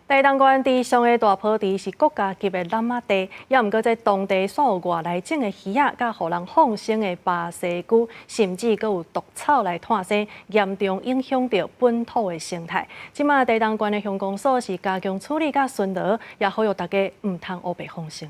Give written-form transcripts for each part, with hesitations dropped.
台东县地上的大坡地是国家级的蓝马地，也毋过在当地所有外来种的鱼仔，甲互人放生的巴西龟，甚至阁有毒草来探生，严重影响到本土的生态。即马台东县的乡公所是加强处理甲巡逻，也呼吁大家毋通乌白放生。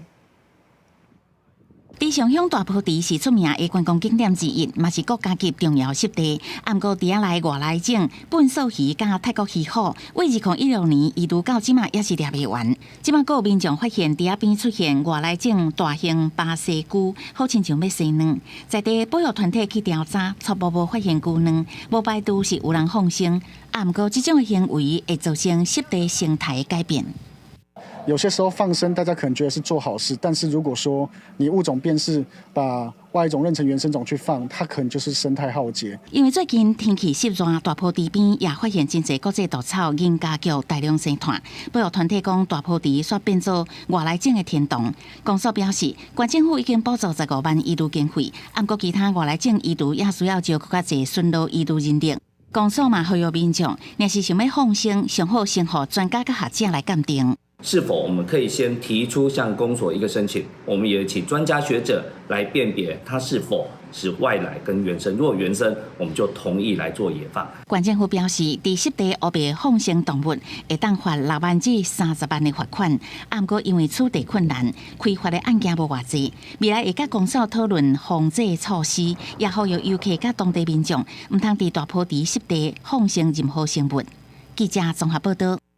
地上乡大坡地是出名的观光景点之一，嘛是国家级重要湿地。毋过地内外来种本属鱼甲泰国鱼虎，为2016年移除到即马也是掠未完。即马有民众发现地边出现外来种大型巴西龟，好亲像要生卵。在地保育团体去调查，初步无发现龟卵，无排除是有人放生。毋过这种行为会造成湿地生态改变。有些时候放生，大家可能觉得是做好事，但是如果说你物种辨识，把外一种认成原生种去放，它可能就是生态浩劫。因为最近天气湿热，大坡地边也发现真侪国际毒草银加菊大量生产。保育团体讲，大坡地煞变做外来种的天堂。公所表示，县政府已经补助15万移除经费，不过其他外来种移除也需要招更加侪巡逻移除人力。公所嘛呼吁民众，若是想要放生，上好先互专家甲学者来鉴定。是否我们可以先提出向公所一个申请，我们也请专家学者来辨别它是否是外来跟原生。如果原生，我们就同意来做野放。县政府表示，伫湿地乌白放生动物，会当罚6万至30万的罚款。不过因为处理困难，开发的案件无偌济，未来会甲公所讨论防治措施，也呼吁游客甲当地民众毋通伫大坡地湿地放生任何生物。记者综合报道。